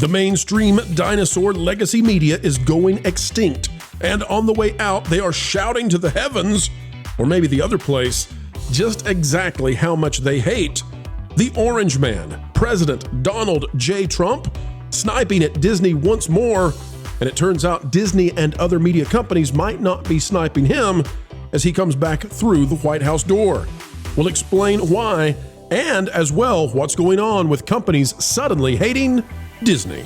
The mainstream dinosaur legacy media is going extinct, and on the way out, they are shouting to the heavens, or maybe the other place, just exactly how much they hate the Orange Man, President Donald J. Trump, sniping at Disney once more, and it turns out Disney and other media companies might not be sniping him as he comes back through the White House door. We'll explain why, and as well, what's going on with companies suddenly hating Disney.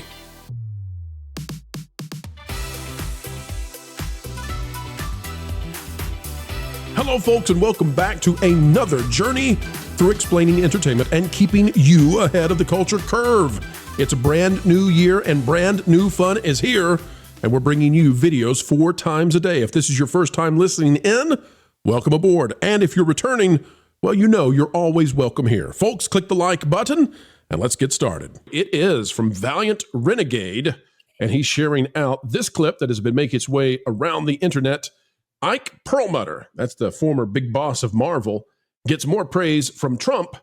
Hello, folks, and welcome back to another journey through explaining entertainment and keeping you ahead of the culture curve. It's a brand new year and brand new fun is here, and we're bringing you videos 4 times a day. If this is your first time listening in, welcome aboard. And if you're returning, well, you know you're always welcome here. Folks, click the like button and let's get started. It is from Valiant Renegade, and he's sharing out this clip that has been making its way around the internet. Ike Perlmutter, that's the former big boss of Marvel, gets more praise from Trump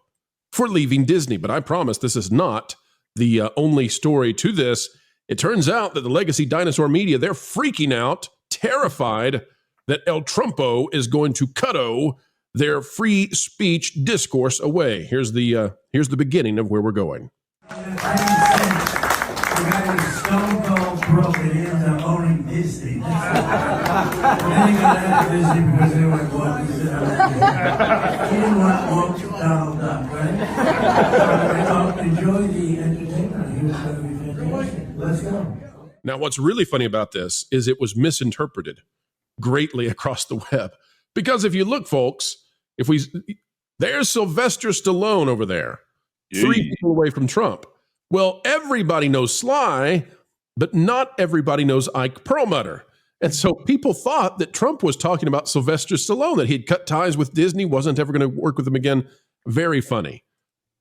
for leaving Disney. But I promise this is not the only story to this. It turns out that the legacy dinosaur media, they're freaking out, terrified that El Trumpo is going to cut-o their free speech discourse away. Here's the beginning of where we're going. The guy is stone cold broke and he ends up owning Disney. And then he got out of Disney because they were like, he didn't want to Donald Duck, right? Enjoy the entertainment. He was going to be fantastic. Let's go. Now, what's really funny about this is it was misinterpreted greatly across the web. Because if you look, folks, there's Sylvester Stallone over there, 3 people away from Trump. Well, everybody knows Sly, but not everybody knows Ike Perlmutter. And so people thought that Trump was talking about Sylvester Stallone, that he'd cut ties with Disney, wasn't ever going to work with them again. Very funny.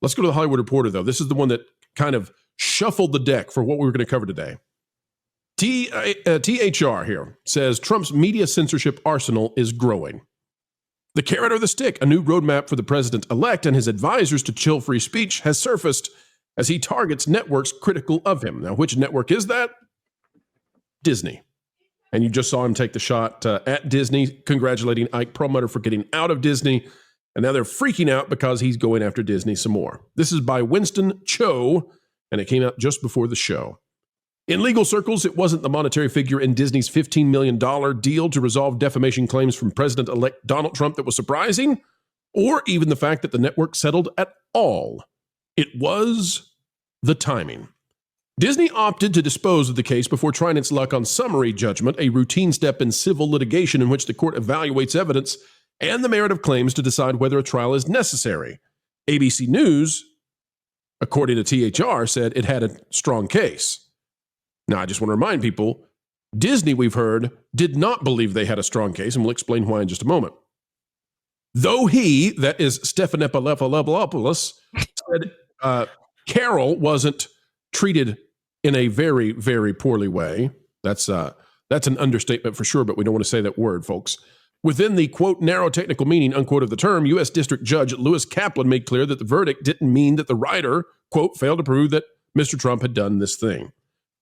Let's go to the Hollywood Reporter, though. This is the one that kind of shuffled the deck for what we were going to cover today. THR here says Trump's media censorship arsenal is growing. The carrot or the stick, a new roadmap for the president-elect and his advisors to chill free speech, has surfaced as he targets networks critical of him. Now, which network is that? Disney. And you just saw him take the shot at Disney, congratulating Ike Perlmutter for getting out of Disney. And now they're freaking out because he's going after Disney some more. This is by Winston Cho, and it came out just before the show. In legal circles, it wasn't the monetary figure in Disney's $15 million deal to resolve defamation claims from President-elect Donald Trump that was surprising, or even the fact that the network settled at all. It was the timing. Disney opted to dispose of the case before trying its luck on summary judgment, a routine step in civil litigation in which the court evaluates evidence and the merit of claims to decide whether a trial is necessary. ABC News, according to THR, said it had a strong case. Now, I just want to remind people, Disney, we've heard, did not believe they had a strong case, and we'll explain why in just a moment. Though he, that is Stephan Epilopoulos, said Carol wasn't treated in a very, very poorly way. That's an understatement for sure, but we don't want to say that word, folks. Within the, quote, narrow technical meaning, unquote, of the term, U.S. District Judge Lewis Kaplan made clear that the verdict didn't mean that the writer, quote, failed to prove that Mr. Trump had done this thing.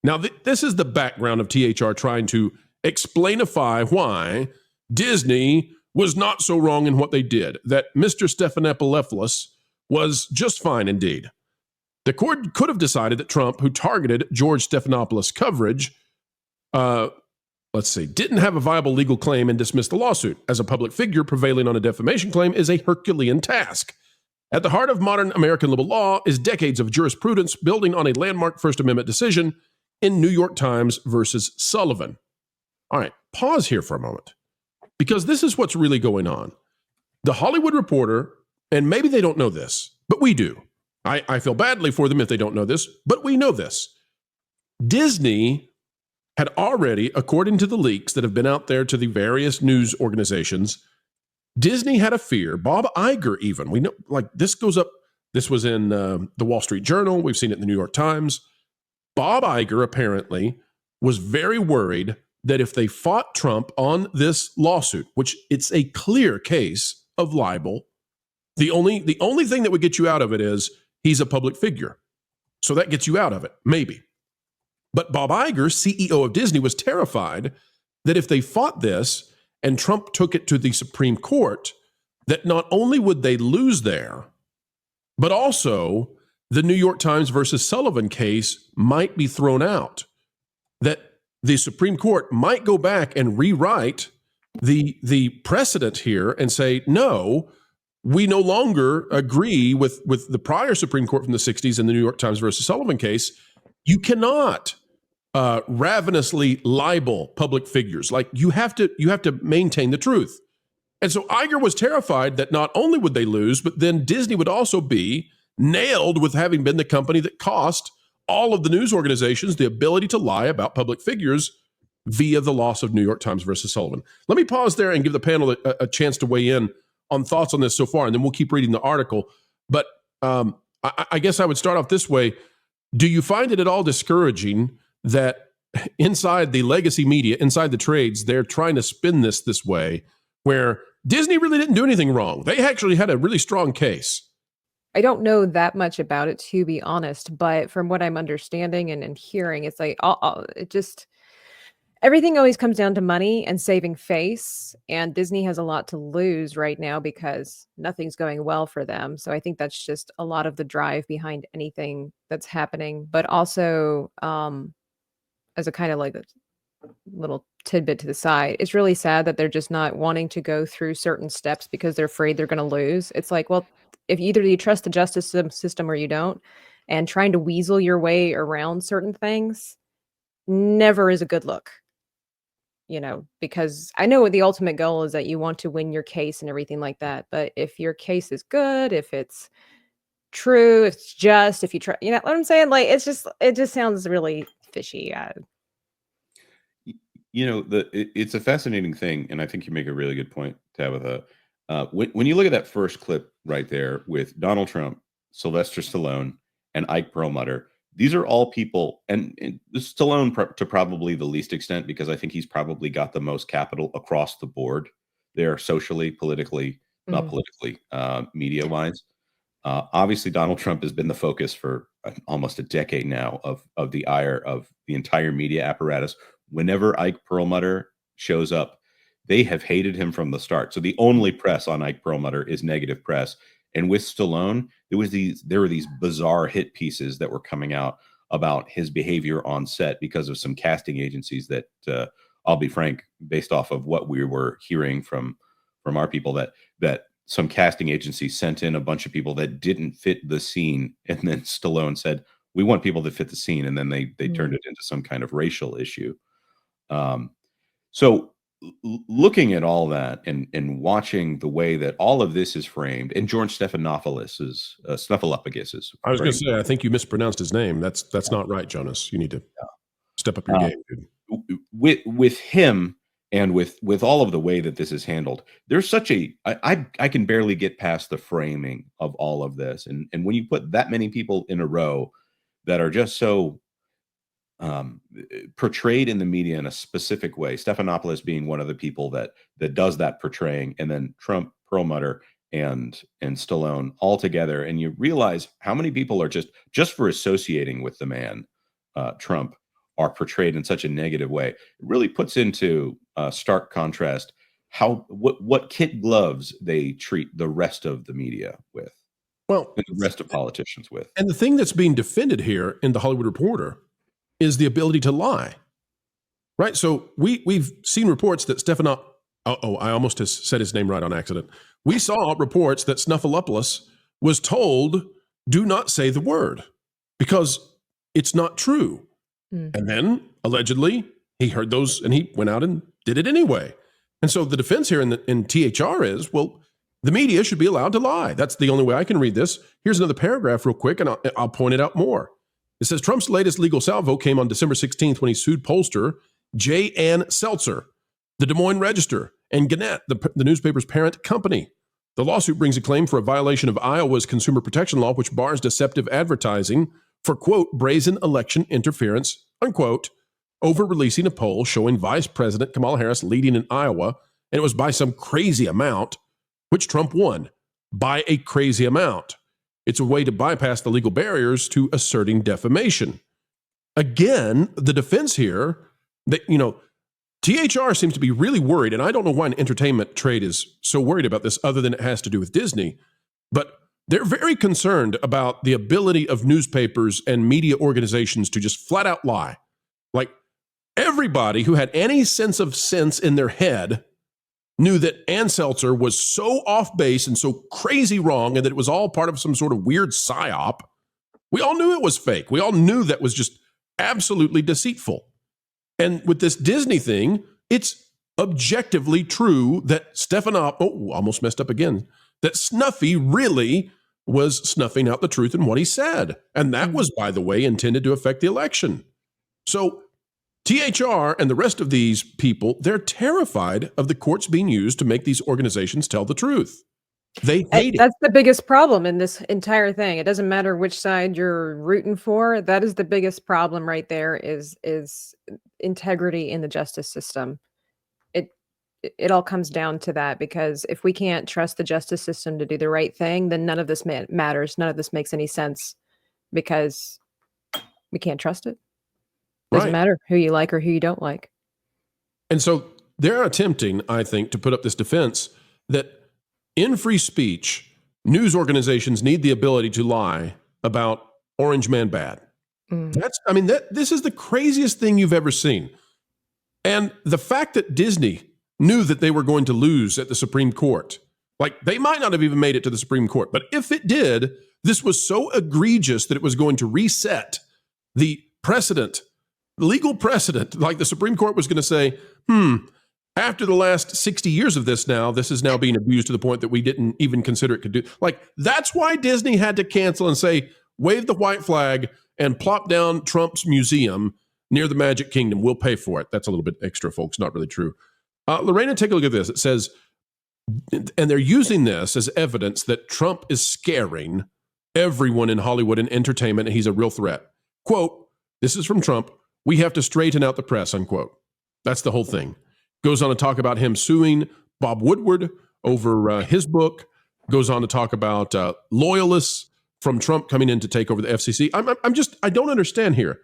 Now, this is the background of THR trying to explainify why Disney was not so wrong in what they did, that Mr. Stephan Epilopoulos was just fine indeed. The court could have decided that Trump, who targeted George Stephanopoulos' coverage, didn't have a viable legal claim and dismissed the lawsuit. As a public figure, prevailing on a defamation claim is a Herculean task. At the heart of modern American liberal law is decades of jurisprudence building on a landmark First Amendment decision in New York Times versus Sullivan. All right, pause here for a moment, because this is what's really going on. The Hollywood Reporter, and maybe they don't know this, but we do. I feel badly for them if they don't know this, but we know this. Disney had already, according to the leaks that have been out there to the various news organizations, Disney had a fear. Bob Iger even, we know, like this goes up, this was in the Wall Street Journal, we've seen it in the New York Times. Bob Iger apparently was very worried that if they fought Trump on this lawsuit, which it's a clear case of libel, the only thing that would get you out of it is he's a public figure. So that gets you out of it, maybe. But Bob Iger, CEO of Disney, was terrified that if they fought this and Trump took it to the Supreme Court, that not only would they lose there, but also the New York Times versus Sullivan case might be thrown out, that the Supreme Court might go back and rewrite the precedent here and say, no, we no longer agree with the prior Supreme Court from the 60s and the New York Times versus Sullivan case. You cannot ravenously libel public figures. Like you have to maintain the truth. And so Iger was terrified that not only would they lose, but then Disney would also be nailed with having been the company that cost all of the news organizations the ability to lie about public figures via the loss of New York Times versus Sullivan. Let me pause there and give the panel a chance to weigh in on thoughts on this so far, and then we'll keep reading the article. But I guess I would start off this way. Do you find it at all discouraging that inside the legacy media, inside the trades, they're trying to spin this way, where Disney really didn't do anything wrong? They actually had a really strong case. I don't know that much about it, to be honest, but from what I'm understanding and hearing, it's like it just everything always comes down to money and saving face. And Disney has a lot to lose right now because nothing's going well for them. So I think that's just a lot of the drive behind anything that's happening. But also, as a kind of like a little tidbit to the side, it's really sad that they're just not wanting to go through certain steps because they're afraid they're going to lose. It's like, well, if either you trust the justice system or you don't, and trying to weasel your way around certain things never is a good look, because I know the ultimate goal is that you want to win your case and everything like that. But if your case is good, if it's true, if it's just, if you try, you know what I'm saying? Like, it just sounds really fishy. It's a fascinating thing, and I think you make a really good point, Tabitha. When you look at that first clip right there with Donald Trump, Sylvester Stallone, and Ike Perlmutter, these are all people, and Stallone to probably the least extent, because I think he's probably got the most capital across the board there, socially, politically, not politically, media-wise. Obviously, Donald Trump has been the focus for almost a decade now of the ire of the entire media apparatus. Whenever Ike Perlmutter shows up, they have hated him from the start. So the only press on Ike Perlmutter is negative press. And with Stallone, there were these bizarre hit pieces that were coming out about his behavior on set because of some casting agencies that, I'll be frank, based off of what we were hearing from our people, that some casting agencies sent in a bunch of people that didn't fit the scene. And then Stallone said, we want people that fit the scene. And then they turned it into some kind of racial issue. So looking at all that and watching the way that all of this is framed, and George Stephanopoulos is Snuffleupagus is. I was going to say, I think you mispronounced his name. That's not right, Jonas. You need to step up your game, dude. With him and with all of the way that this is handled, there's such I can barely get past the framing of all of this, and when you put that many people in a row that are just so portrayed in the media in a specific way, Stephanopoulos being one of the people that does that portraying, and then Trump, Perlmutter, and Stallone all together, and you realize how many people are just for associating with the man, Trump, are portrayed in such a negative way. It really puts into stark contrast what kid gloves they treat the rest of the media with, and the rest of politicians with. And the thing that's being defended here in the Hollywood Reporter is the ability to lie, right? So we've seen reports that I almost said his name right on accident. We saw reports that Snuffleupagus was told, do not say the word because it's not true. And then allegedly he heard those and he went out and did it anyway. And so the defense here in THR is, well, the media should be allowed to lie. That's the only way I can read this. Here's another paragraph real quick, and I'll point it out more. It says Trump's latest legal salvo came on December 16th when he sued pollster J. Ann Seltzer, the Des Moines Register, and Gannett, the newspaper's parent company. The lawsuit brings a claim for a violation of Iowa's consumer protection law, which bars deceptive advertising for, quote, brazen election interference, unquote, over releasing a poll showing Vice President Kamala Harris leading in Iowa, and it was by some crazy amount, which Trump won by a crazy amount. It's a way to bypass the legal barriers to asserting defamation. again, the defense here, that, THR seems to be really worried, and I don't know why an entertainment trade is so worried about this other than it has to do with Disney, but they're very concerned about the ability of newspapers and media organizations to just flat out lie. Like, everybody who had any sense in their head knew that Ann Seltzer was so off base and so crazy wrong, and that it was all part of some sort of weird psyop. We all knew it was fake. We all knew that was just absolutely deceitful. And with this Disney thing, it's objectively true that almost messed up again, that Snuffy really was snuffing out the truth in what he said. And that was, by the way, intended to affect the election. So THR and the rest of these people, they're terrified of the courts being used to make these organizations tell the truth. They hate it. That's the biggest problem in this entire thing. It doesn't matter which side you're rooting for. That is the biggest problem right there is integrity in the justice system. It all comes down to that, because if we can't trust the justice system to do the right thing, then none of this matters. None of this makes any sense because we can't trust it. Doesn't matter who you like or who you don't like. And so they're attempting, I think, to put up this defense that in free speech, news organizations need the ability to lie about Orange Man bad. This is the craziest thing you've ever seen. And the fact that Disney knew that they were going to lose at the Supreme Court, like they might not have even made it to the Supreme Court, but if it did, this was so egregious that it was going to reset the precedent, legal precedent. Like the Supreme Court was going to say, after the last 60 years of this is now being abused to the point that we didn't even consider it could do. Like, that's why Disney had to cancel and say, wave the white flag and plop down Trump's museum near the Magic Kingdom. We'll pay for it. That's a little bit extra, folks. Not really true. Lorena, take a look at this. It says, and they're using this as evidence that Trump is scaring everyone in Hollywood and entertainment, and he's a real threat. Quote, this is from Trump, "We have to straighten out the press," unquote. That's the whole thing. Goes on to talk about him suing Bob Woodward over his book. Goes on to talk about loyalists from Trump coming in to take over the FCC. I don't understand here.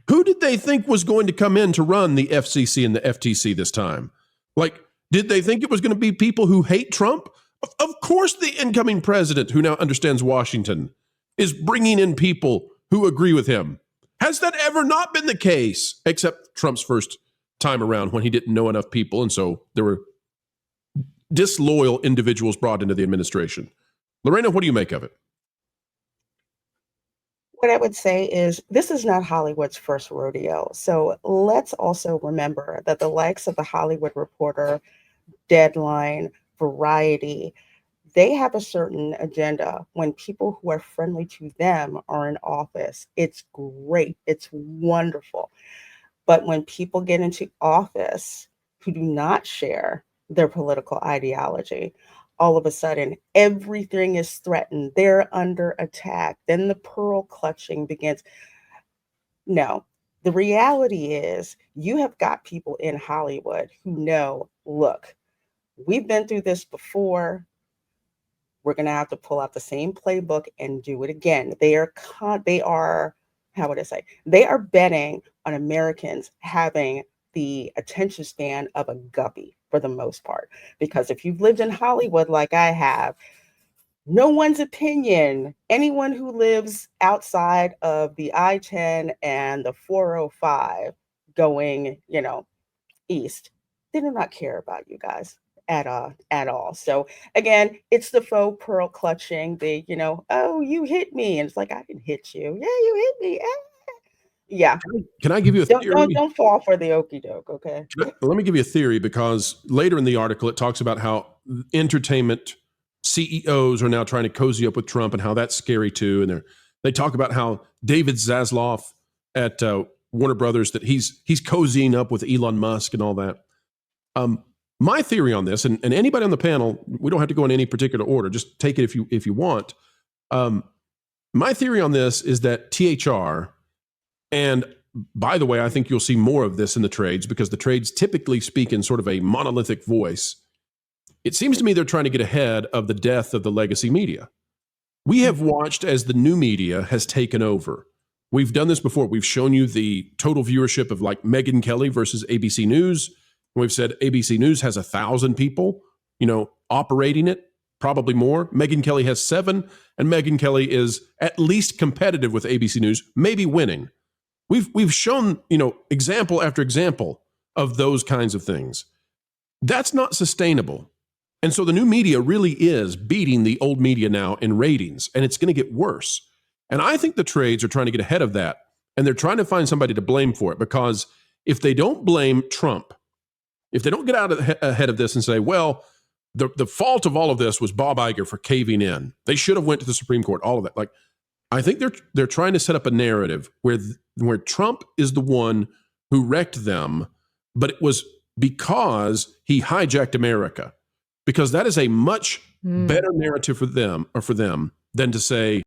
Who did they think was going to come in to run the FCC and the FTC this time? Like, did they think it was going to be people who hate Trump? Of course, the incoming president, who now understands Washington, is bringing in people who agree with him. Has that ever not been the case? Except Trump's first time around, when he didn't know enough people, and so there were disloyal individuals brought into the administration. Lorena, what do you make of it? What I would say is this is not Hollywood's first rodeo. So let's also remember that the likes of the Hollywood Reporter, Deadline, Variety, they have a certain agenda. When people who are friendly to them are in office, it's great. It's wonderful. But when people get into office who do not share their political ideology, all of a sudden, everything is threatened. They're under attack. Then the pearl clutching begins. No, the reality is you have got people in Hollywood who know, look, we've been through this before. We're going to have to pull out the same playbook and do it again. They are, how would I say? They are betting on Americans having the attention span of a guppy for the most part. Because if you've lived in Hollywood like I have, no one's opinion, anyone who lives outside of the I-10 and the 405 going, east, they do not care about you guys at all. So again, it's the faux pearl clutching, oh, you hit me. And it's like, I didn't hit you. Yeah, you hit me. Yeah. Can I give you a theory? Don't fall for the okie doke, okay? Let me give you a theory, because later in the article, it talks about how entertainment CEOs are now trying to cozy up with Trump and how that's scary too. And they talk about how David Zaslav at Warner Brothers, that he's cozying up with Elon Musk and all that. My theory on this, and anybody on the panel, we don't have to go in any particular order, just take it if you want. My theory on this is that THR, and by the way, I think you'll see more of this in the trades, because the trades typically speak in sort of a monolithic voice. It seems to me they're trying to get ahead of the death of the legacy media. We have watched as the new media has taken over. We've done this before. We've shown you the total viewership of like Megyn Kelly versus ABC News. We've said ABC News has 1,000 people, operating it, probably more. Megyn Kelly has 7, and Megyn Kelly is at least competitive with ABC News, maybe winning. We've shown, example after example of those kinds of things. That's not sustainable. And so the new media really is beating the old media now in ratings, and it's going to get worse. And I think the trades are trying to get ahead of that, and they're trying to find somebody to blame for it, because if they don't blame Trump, if they don't get out ahead of this and say, well, the fault of all of this was Bob Iger for caving in, they should have went to the Supreme Court, all of that. Like, I think they're trying to set up a narrative where Trump is the one who wrecked them, but it was because he hijacked America. Because that is a much better narrative for them than to say,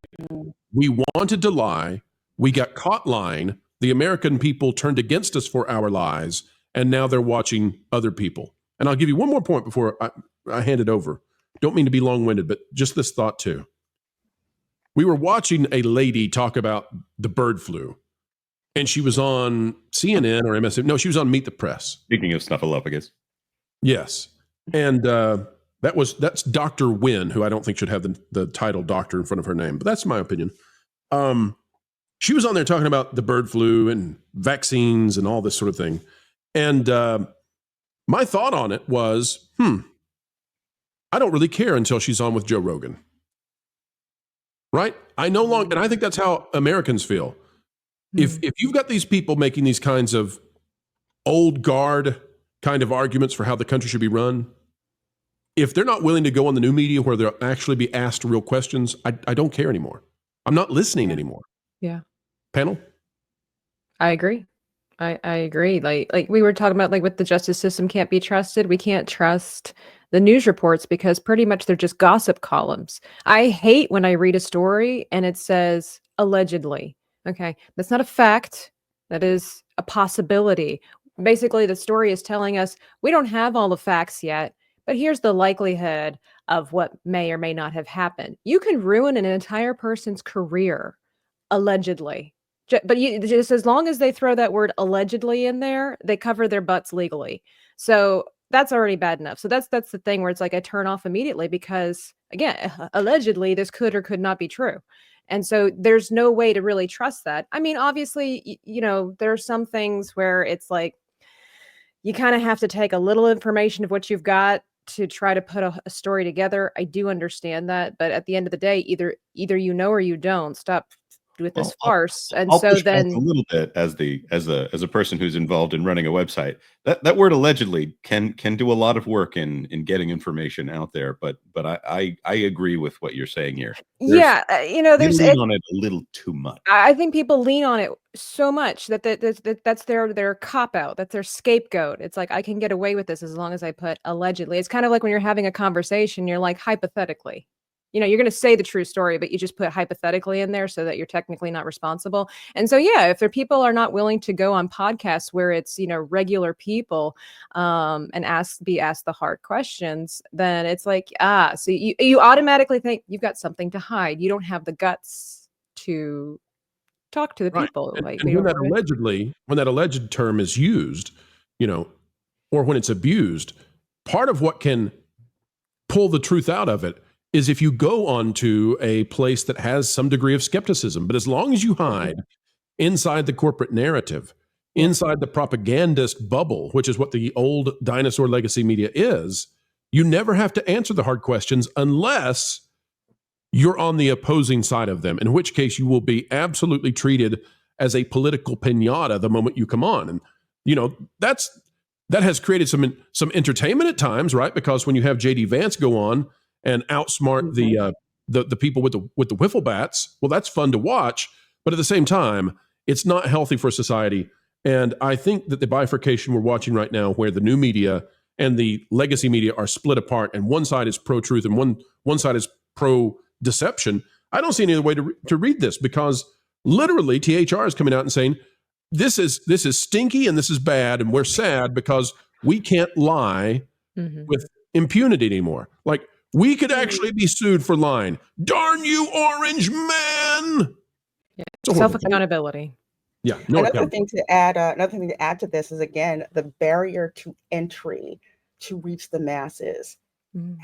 we wanted to lie, we got caught lying, the American people turned against us for our lies, and now they're watching other people. And I'll give you one more point before I hand it over. Don't mean to be long-winded, but just this thought too. We were watching a lady talk about the bird flu, and she was on CNN or MSN. No, she was on Meet the Press. Speaking of Snuffleupagus. Yes. And that's Dr. Wynn, who I don't think should have the title doctor in front of her name, but that's my opinion. She was on there talking about the bird flu and vaccines and all this sort of thing. And my thought on it was, I don't really care until she's on with Joe Rogan. Right? I no longer, and I think that's how Americans feel. If you've got these people making these kinds of old guard kind of arguments for how the country should be run, if they're not willing to go on the new media where they'll actually be asked real questions, I don't care anymore. I'm not listening anymore. Yeah. Panel? I agree. I agree. Like we were talking about, like, with the justice system can't be trusted. We can't trust the news reports because pretty much they're just gossip columns. I hate when I read a story and it says allegedly. Okay. That's not a fact. That is a possibility. Basically, the story is telling us we don't have all the facts yet, but here's the likelihood of what may or may not have happened. You can ruin an entire person's career, allegedly. But just as long as they throw that word allegedly in there, they cover their butts legally. So that's already bad enough. So that's the thing where it's like I turn off immediately because, again, allegedly this could or could not be true. And so there's no way to really trust that. I mean, obviously, there are some things where it's like you kind of have to take a little information of what you've got to try to put a story together. I do understand that. But at the end of the day, either or you don't. Stop with this farce. And I'll so push back then a little bit as a person who's involved in running a website, that word allegedly can do a lot of work in getting information out there. But I agree with what you're saying here. There's lean on it a little too much. I think people lean on it so much that that's their cop out. That's their scapegoat. It's like, I can get away with this as long as I put allegedly. It's kind of like when you're having a conversation, you're like, hypothetically. You're going to say the true story, but you just put hypothetically in there so that you're technically not responsible. And so, yeah, if people are not willing to go on podcasts where it's, regular people and be asked the hard questions, then it's like, so you automatically think you've got something to hide. You don't have the guts to talk to the people. And, like and when that alleged term is used, or when it's abused, part of what can pull the truth out of it is if you go onto a place that has some degree of skepticism. But as long as you hide inside the corporate narrative, inside the propagandist bubble, which is what the old dinosaur legacy media is, you never have to answer the hard questions unless you're on the opposing side of them, in which case you will be absolutely treated as a political pinata the moment you come on. And, that has created some entertainment at times, right? Because when you have J.D. Vance go on and outsmart the people with the wiffle bats, well, that's fun to watch. But at the same time, it's not healthy for society. And I think that the bifurcation we're watching right now, where the new media and the legacy media are split apart, and one side is pro-truth and one side is pro-deception, I don't see any other way to read this, because literally THR is coming out and saying, this is stinky and this is bad, and we're sad because we can't lie with impunity anymore. Like, we could actually be sued for lying. Darn you, Orange Man! It's a horrible thing. Self-accountability. Yeah. No Another thing to add to this is, again, the barrier to entry to reach the masses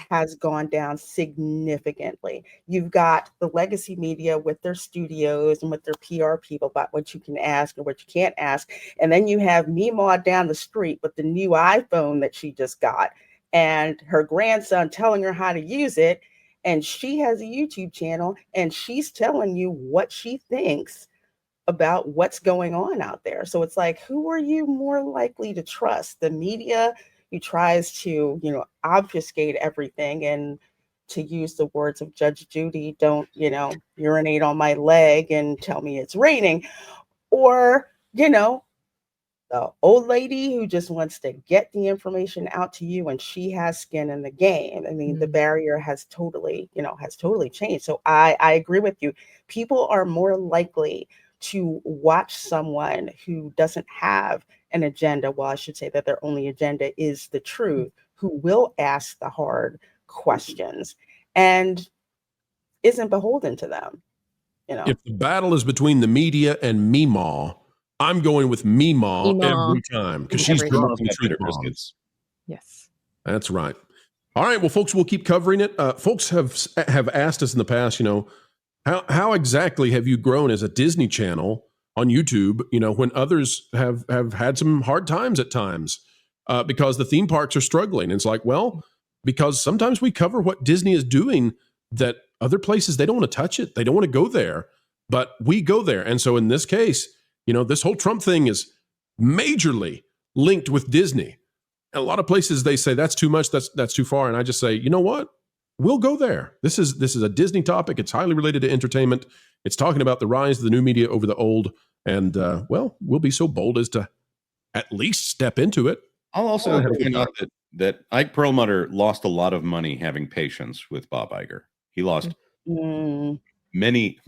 has gone down significantly. You've got the legacy media with their studios and with their PR people about what you can ask and what you can't ask. And then you have Meemaw down the street with the new iPhone that she just got and her grandson telling her how to use it. And she has a YouTube channel and she's telling you what she thinks about what's going on out there. So it's like, who are you more likely to trust? The media, who tries to, obfuscate everything, and to use the words of Judge Judy, don't, urinate on my leg and tell me it's raining, or, the old lady who just wants to get the information out to you and she has skin in the game. I mean, the barrier has totally changed. So I agree with you. People are more likely to watch someone who doesn't have an agenda. Well, I should say that their only agenda is the truth, who will ask the hard questions and isn't beholden to them. If the battle is between the media and Meemaw, I'm going with Meemaw every time because she's dropping truth bombs. Yes. That's right. All right. Well, folks, we'll keep covering it. Folks have asked us in the past, how exactly have you grown as a Disney Channel on YouTube, when others have had some hard times at times because the theme parks are struggling? And it's like, well, because sometimes we cover what Disney is doing that other places, they don't want to touch it. They don't want to go there, but we go there. And so in this case, this whole Trump thing is majorly linked with Disney. And a lot of places, they say that's too much, that's too far. And I just say, you know what? We'll go there. This is a Disney topic. It's highly related to entertainment. It's talking about the rise of the new media over the old. And, we'll be so bold as to at least step into it. I'll also point out that Ike Perlmutter lost a lot of money having patience with Bob Iger. He lost many.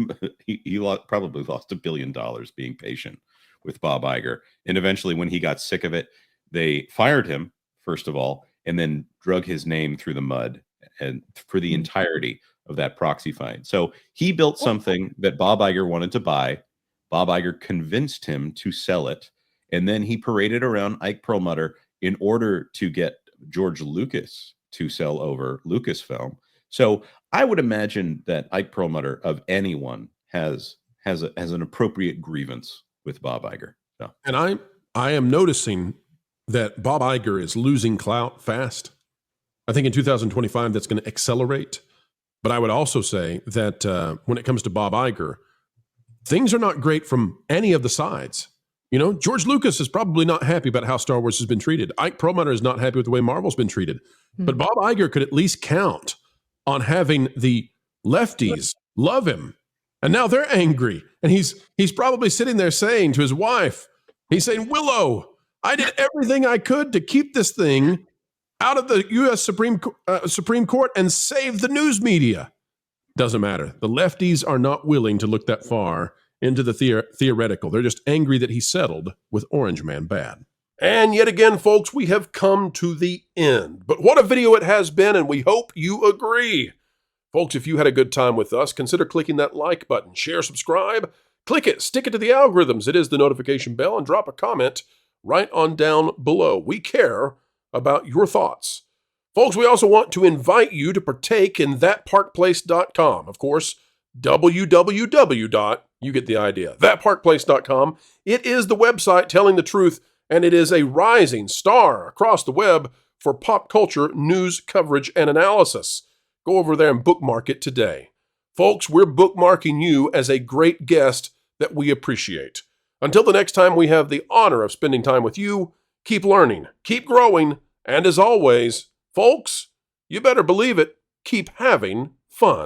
He probably lost $1 billion being patient with Bob Iger. And eventually, when he got sick of it, they fired him, first of all, and then drug his name through the mud and for the entirety of that proxy fight. So he built something that Bob Iger wanted to buy. Bob Iger convinced him to sell it. And then he paraded around Ike Perlmutter in order to get George Lucas to sell over Lucasfilm. So I would imagine that Ike Perlmutter, of anyone, has an appropriate grievance with Bob Iger. So. And I am noticing that Bob Iger is losing clout fast. I think in 2025 that's going to accelerate. But I would also say that when it comes to Bob Iger, things are not great from any of the sides. George Lucas is probably not happy about how Star Wars has been treated. Ike Perlmutter is not happy with the way Marvel's been treated. But Bob Iger could at least count on having the lefties love him. And now they're angry. And he's probably sitting there saying to his wife, he's saying, Willow, I did everything I could to keep this thing out of the U.S. Supreme Court and save the news media. Doesn't matter. The lefties are not willing to look that far into the theoretical. They're just angry that he settled with Orange Man Bad. And yet again, folks, we have come to the end. But what a video it has been, and we hope you agree. Folks, if you had a good time with us, consider clicking that like button, share, subscribe, click it, stick it to the algorithms. It is the notification bell, and drop a comment right on down below. We care about your thoughts. Folks, we also want to invite you to partake in thatparkplace.com. Of course, www. You get the idea. Thatparkplace.com. It is the website telling the truth, and it is a rising star across the web for pop culture news coverage and analysis. Go over there and bookmark it today. Folks, we're bookmarking you as a great guest that we appreciate. Until the next time we have the honor of spending time with you, keep learning, keep growing, and as always, folks, you better believe it, keep having fun.